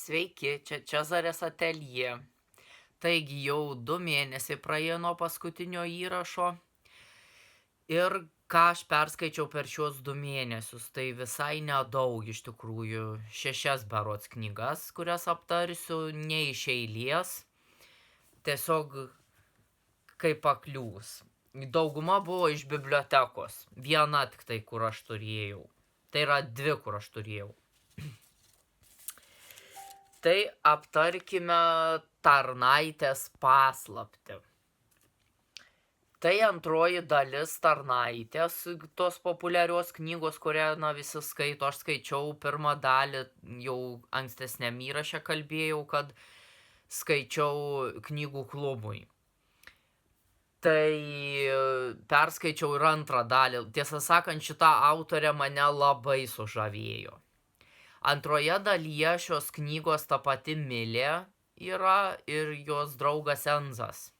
Sveiki, čia Čezarės ateljė. Taigi jau 2 mėnesiai praėjo nuo paskutinio įrašo. Ir ką aš perskaičiau per šios 2 mėnesius, tai visai nedaug iš tikrųjų. 6 berods knygas, kurias aptarsiu ne iš eilės. Tiesiog kaip pakliūs. Dauguma buvo iš bibliotekos. Viena tik tai, kur aš turėjau. Tai yra 2, kur aš turėjau. Tai aptarkime Tarnaitės paslaptį. Tai antroji dalis Tarnaitės, tos populiarios knygos, kurią visi skaito. Aš skaičiau pirmą dalį, jau ankstesniam įraše kalbėjau, kad skaičiau knygų klubui. Tai perskaičiau ir antrą dalį. Tiesą sakant, šita autorė mane labai sužavėjo. Antroje dalyje šios knygos ta pati Milė yra ir jos draugas Enzas.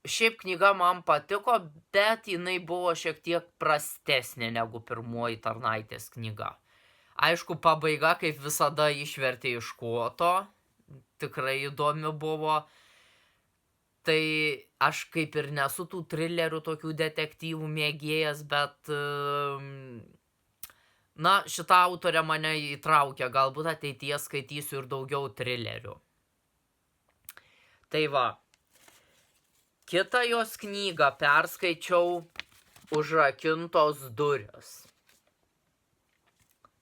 Šiaip knyga man patiko, bet jinai buvo šiek tiek prastesnė negu pirmoji Tarnaitės knyga. Aišku, pabaiga kaip visada išvertė iš koto, tikrai įdomi buvo. Tai aš kaip ir nesu tų trilerių, tokių detektyvų mėgėjas, bet šita autorė mane įtraukė, galbūt ateityje skaitysiu ir daugiau trilerių. Tai va, kitą jos knygą perskaičiau Užrakintos durys.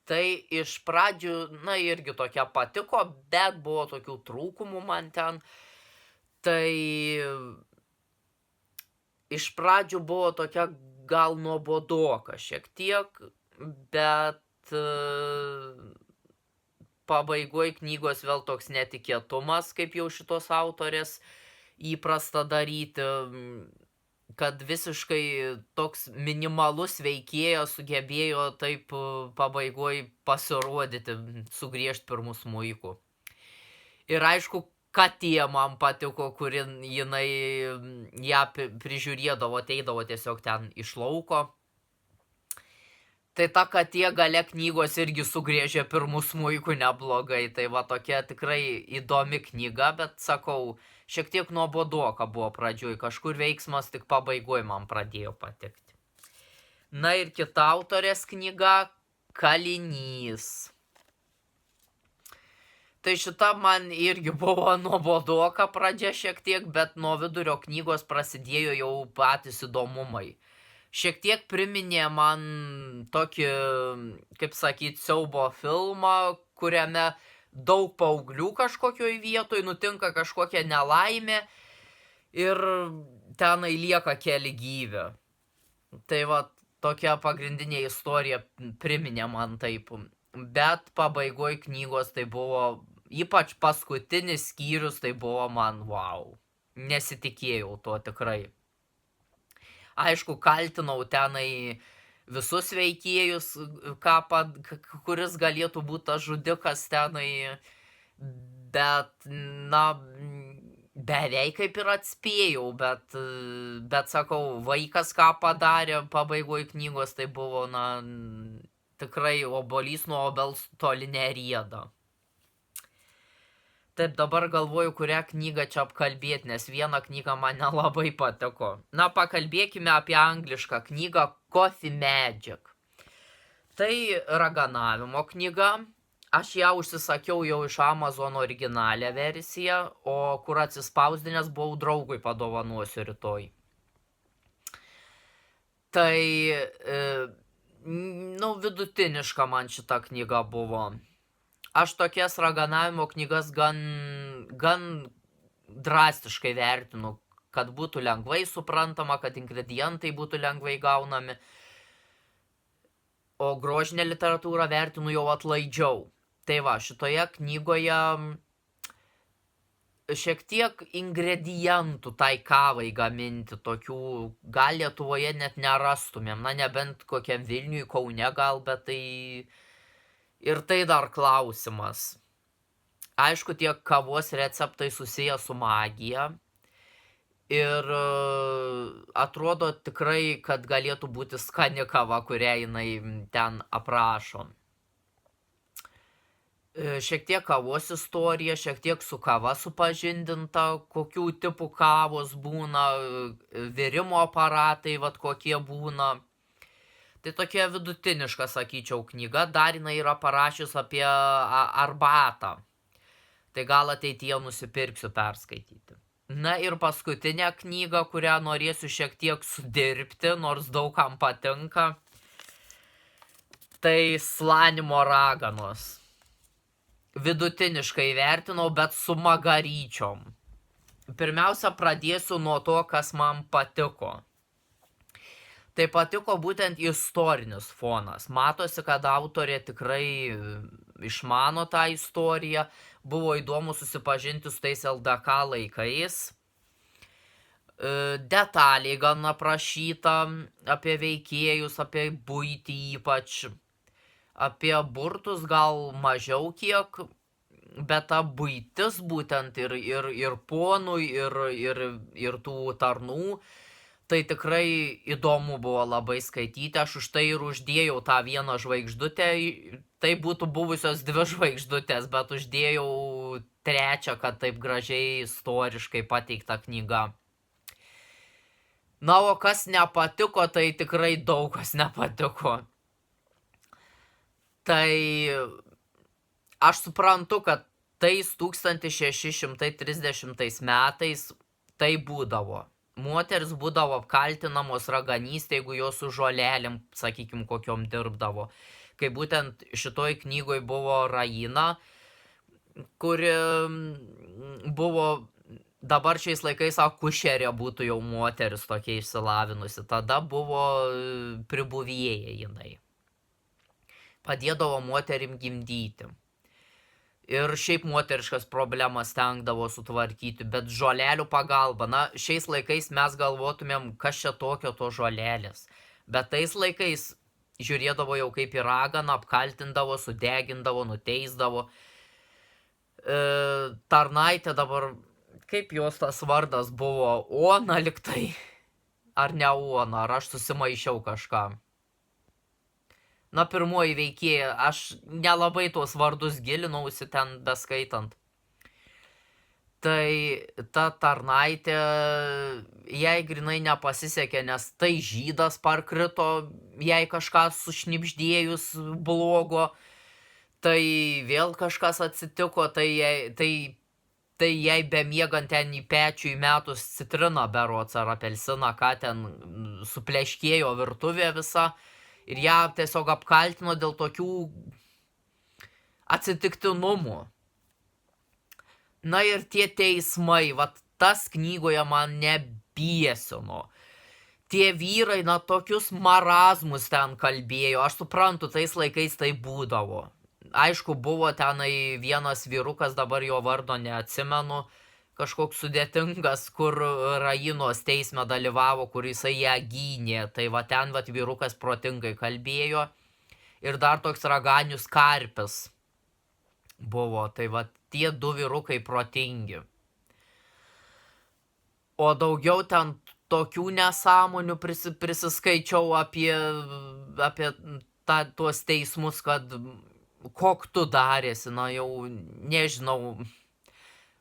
Tai iš pradžių, irgi tokia patiko, bet buvo tokių trūkumų man ten. Tai iš pradžių buvo tokia gal nuobodoka šiek tiek, bet pabaigoj knygos vėl toks netikėtumas, kaip jau šitos autorės įprasta daryti, kad visiškai toks minimalus veikėjas sugebėjo taip pabaigoj pasirodyti, sugriežti pirmu smuiku. Ir aišku, katė man patiko, kuri jinai ją prižiūrėdavo, ateidavo tiesiog ten iš lauko. Tai ta katė gale knygos irgi sugriežė pirmu smuiku neblogai. Tai va tokia tikrai įdomi knyga, bet sakau, šiek tiek nuobodoka buvo pradžioj. Kažkur veiksmas tik pabaigoj man pradėjo patikti. Ir kita autorės knyga Kalinys. Tai šita man irgi buvo nuobodoka pradžia šiek tiek, bet nuo vidurio knygos prasidėjo jau patys įdomumai. Šiek tiek priminė man tokį, kaip sakyt, siaubo filmą, kuriame daug paauglių kažkokioj vietoj, nutinka kažkokia nelaimė ir tenai lieka keli gyvi. Tai va, tokia pagrindinė istorija priminė man taip. Bet pabaigoj knygos tai buvo, ypač paskutinis skyrius, tai buvo man wow. Nesitikėjau to tikrai. Aišku, kaltinau tenai visus veikėjus, kuris galėtų būti tas žudikas tenai, bet, beveik kaip ir atspėjau, bet sakau, vaikas ką padarė pabaigoj knygos, tai buvo, tikrai obuolys nuo obels toli nerieda. Taip, dabar galvoju, kurią knygą čia apkalbėti, nes vieną knygą man nelabai patiko. Pakalbėkime apie anglišką knygą Coffee Magic. Tai raganavimo knyga. Aš ją užsisakiau jau iš Amazon originalią versiją, o kur atsispausdinęs buvau draugui padovanosiu rytoj. Tai, vidutiniška man šita knyga buvo. Aš tokias raganavimo knygas gan drastiškai vertinu, kad būtų lengvai suprantama, kad ingredientai būtų lengvai gaunami, o grožinę literatūrą vertinu jau atlaidžiau. Tai va, šitoje knygoje šiek tiek ingredientų tai kavai gaminti, tokių gal Lietuvoje net nerastumėm, nebent kokiam Vilniui, Kaune gal, bet tai... Ir tai dar klausimas. Aišku, tie kavos receptai susiję su magija. Ir atrodo tikrai, kad galėtų būti skani kava, kurią jinai ten aprašo. Šiek tiek kavos istorija, šiek tiek su kava supažindinta, kokių tipų kavos būna, virimo aparatai, vat kokie būna. Tai tokia vidutiniška, sakyčiau, knyga, dar jinai yra parašius apie arbatą. Tai gal ateityje nusipirksiu perskaityti. Na ir paskutinė knyga, kurią norėsiu šiek tiek sudirbti, nors daug kam patinka, tai Slanimo raganos. Vidutiniškai vertinau, bet su magaryčiom. Pirmiausia, pradėsiu nuo to, kas man patiko. Tai patiko būtent istorinis fonas. Matosi, kad autorė tikrai išmano tą istoriją. Buvo įdomu susipažinti su tais LDK laikais. Detaliai gan aprašyta apie veikėjus, apie buitį ypač. Apie burtus gal mažiau kiek, bet ta buitis būtent ir ponų, ir tų tarnų, tai tikrai įdomu buvo labai skaityti. Aš už tai ir uždėjau tą vieną žvaigždutę, tai būtų buvusios 2 žvaigždutės, bet uždėjau 3, kad taip gražiai istoriškai pateikta knyga. Na, o kas nepatiko, tai tikrai daug kas nepatiko. Tai aš suprantu, kad tais 1630 metais tai būdavo. Moteris būdavo apkaltinamos raganystė, jeigu jos su žolelėm, sakykim, kokiom dirbdavo. Kai būtent šitoj knygoj buvo Raina, kuri buvo, dabar šiais laikais akušerė būtų jau moteris tokia išsilavinusi. Tada buvo pribuvėja jinai. Padėdavo moterim gimdyti. Ir šiaip moteriškas problemas stengdavo sutvarkyti, bet žolelių pagalba. Na, šiais laikais mes galvotumėm, kas čia tokio to žolelės. Bet tais laikais žiūrėdavo jau kaip į raganą, apkaltindavo, sudegindavo, nuteisdavo. Tarnaitė dabar, kaip jos tas vardas buvo, Ona liktai. Ar ne Ona, ar aš susimaišiau kažką. Na, pirmoji veikėja, aš nelabai tuos vardus gilinausi ten beskaitant. Tai ta tarnaitė, jai grinai nepasisekė, nes tai žydas parkrito, jai kažką sušnibždėjus blogo, tai vėl kažkas atsitiko, tai jai bemiegant ten į pečių įmetus citriną berods ar apelsiną, ką ten supleškėjo virtuvė visa. Ir ją tiesiog apkaltino dėl tokių atsitiktinumų. Na ir tie teismai, vat tas knygoje man nebiesino. Tie vyrai, na, tokius marazmus ten kalbėjo. Aš suprantu, tais laikais tai būdavo. Aišku, buvo tenai vienas vyrukas, dabar jo vardo neatsimenu, kažkoks sudėtingas, kur Rainos teisme dalyvavo, kur jisai ją gynė. Tai va ten vyrukas protingai kalbėjo. Ir dar toks Raganius Karpis buvo. Tai va tie 2 vyrukai protingi. O daugiau ten tokių nesąmonių prisiskaičiau apie tuos teismus, kad kok tu darėsi, na jau nežinau.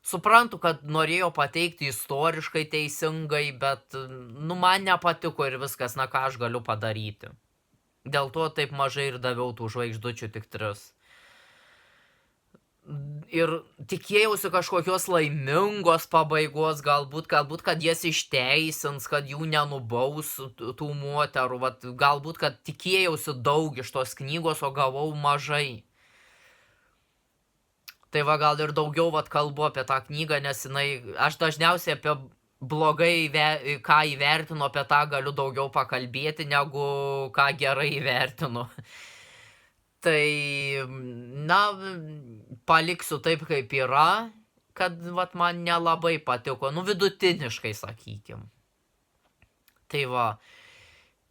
Suprantu, kad norėjo pateikti istoriškai teisingai, bet, man nepatiko ir viskas, na ką aš galiu padaryti. Dėl to taip mažai ir daviau tų žvaigždučių, tik 3. Ir tikėjausi kažkokios laimingos pabaigos, galbūt, kad jas išteisins, kad jų nenubaus tų moterų, galbūt, kad tikėjausi daug iš tos knygos, o gavau mažai. Tai va gal ir daugiau kalbu apie tą knygą, nes aš dažniausiai apie blogai, ką įvertinu, apie tą galiu daugiau pakalbėti, negu ką gerai įvertinu. Tai, na, paliksiu taip, kaip yra, kad man nelabai patiko, vidutiniškai, sakykim. Tai va,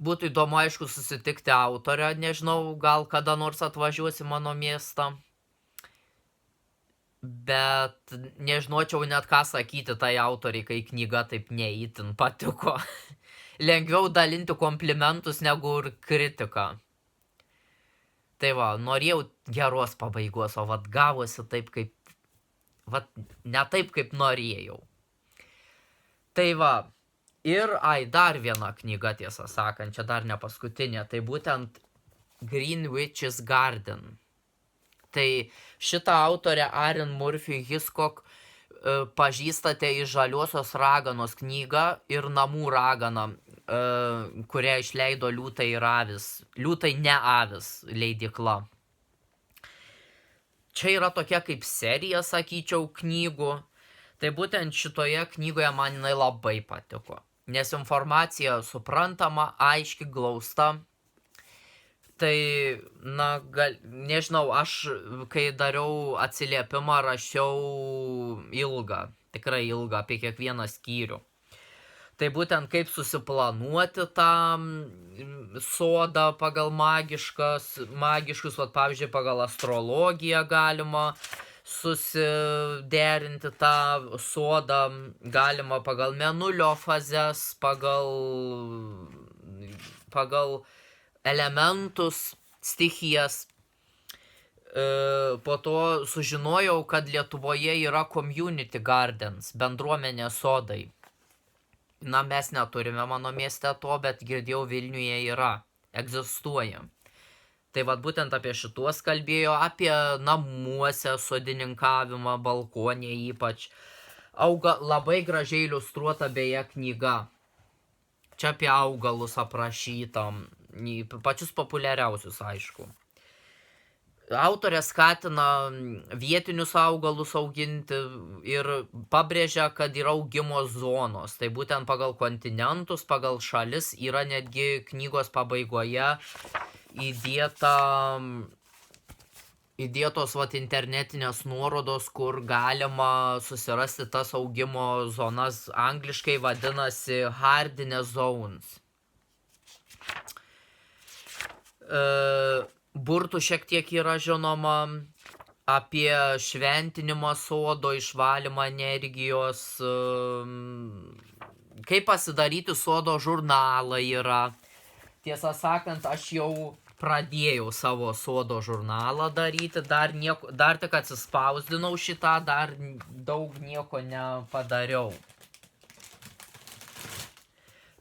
būtų įdomu, aišku, susitikti autorę, nežinau, gal kada nors atvažiuosi mano miestą. Bet nežinočiau net ką sakyti tai autoriai, kai knyga taip neįtin patiko. Lengviau dalinti komplimentus negu ir kritiką. Tai va, norėjau geros pabaigos, o vat gavosi taip, kaip, vat ne taip, kaip norėjau. Tai va, ir, dar viena knyga, tiesą sakant, čia dar ne paskutinė, tai būtent Green Witch's Garden. Tai šitą autorę Erin Murphy Hiscock pažįstate iš Žaliosios raganos knygą ir Namų raganą, kurią išleido Liūtai ir avis. Liūtai ne avis leidykla. Čia yra tokia kaip serija, sakyčiau, knygų. Tai būtent šitoje knygoje man jinai labai patiko. Nes informacija suprantama, aiški, glausta. Tai, nežinau, aš kai dariau atsiliepimą, rašiau ilgą, tikrai ilgą, apie kiekvieną skyrių. Tai būtent kaip susiplanuoti tą sodą pagal magiškus, pavyzdžiui, pagal astrologiją galima susiderinti tą sodą, galima pagal mėnulio fazes, pagal elementus, stichijas. Po to sužinojau, kad Lietuvoje yra community gardens, bendruomenės sodai. Mes neturime mano mieste to, bet girdėjau Vilniuje yra, egzistuoja. Tai vat būtent apie šituos kalbėjo, apie namuose sodininkavimą, balkonė ypač. Labai gražiai iliustruota beje knyga. Čia apie augalus aprašyta, pačius populiariausius, aišku. Autorė skatina vietinius augalus auginti ir pabrėžia, kad yra augimo zonos. Tai būtent pagal kontinentus, pagal šalis yra netgi knygos pabaigoje įdėtos internetinės nuorodos, kur galima susirasti tas augimo zonas. Angliškai vadinasi hardiness zones. Burtų šiek tiek yra žinoma apie šventinimą sodo, išvalymą energijos, kaip pasidaryti sodo žurnalą yra. Tiesą sakant, aš jau pradėjau savo sodo žurnalą daryti, dar tik atsispausdinau šitą, dar daug nieko nepadariau.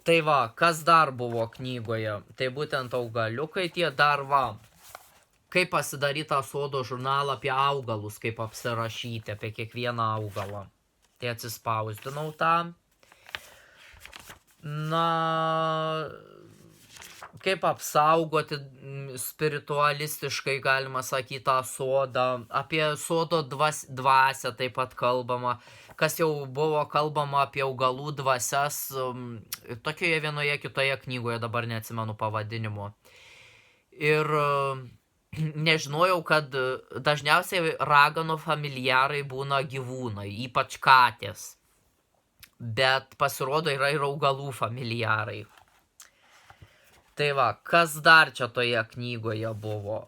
Tai va, kas dar buvo knygoje? Tai būtent augaliukai tie dar va. Kaip pasidaryti tą sodo žurnalą apie augalus, kaip apsirašyti apie kiekvieną augalą. Tai atsispausdinau tą. Kaip apsaugoti spiritualistiškai, galima sakyti, tą sodą. Apie sodo dvasią taip pat kalbama. Kas jau buvo kalbama apie augalų dvasias, tokioje vienoje kitoje knygoje, dabar neatsimenu pavadinimo. Ir nežinojau, kad dažniausiai raganų familiarai būna gyvūnai, ypač katės. Bet pasirodo yra ir augalų familiarai. Tai va, kas dar čia toje knygoje buvo?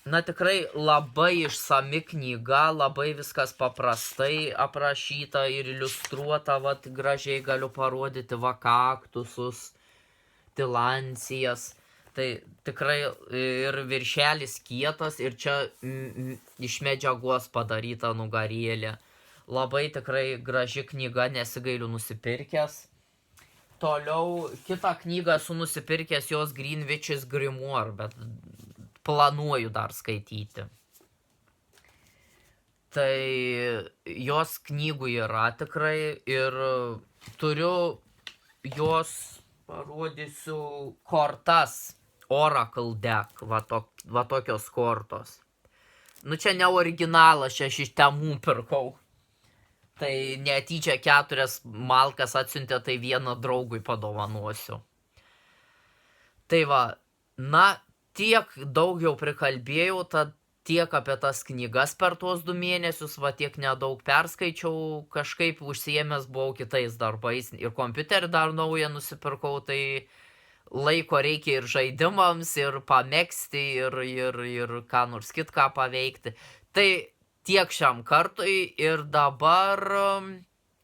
Tikrai labai išsami knyga, labai viskas paprastai aprašyta ir iliustruota, gražiai galiu parodyti kaktusus, tilancijas. Tai tikrai ir viršelis kietas ir čia iš medžiagos padaryta nugarėlė. Labai tikrai graži knyga, nesigailiu nusipirkęs. Toliau kitą knygą esu nusipirkęs jos Green Witch's Grimoire, bet planuoju dar skaityti. Tai jos knygų yra tikrai ir turiu jos, parodysiu, kortas, Oracle deck, va tokios kortos. Čia ne originalas, čia aš iš Temu pirkau. Tai netyčia 4 malkas atsiuntė, tai vieną draugui padovanosiu. Tai va, tiek daug jau prikalbėjau, tad tiek apie tas knygas per tuos 2 mėnesius, tiek nedaug perskaičiau, kažkaip užsiėmęs buvau kitais darbais ir kompiuterį dar naują nusipirkau, tai laiko reikia ir žaidimams, ir pamėgsti, ir ką nors kitką paveikti. Tai tiek šiam kartui ir dabar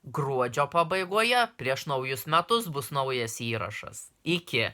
gruodžio pabaigoje, prieš naujus metus, bus naujas įrašas. Iki.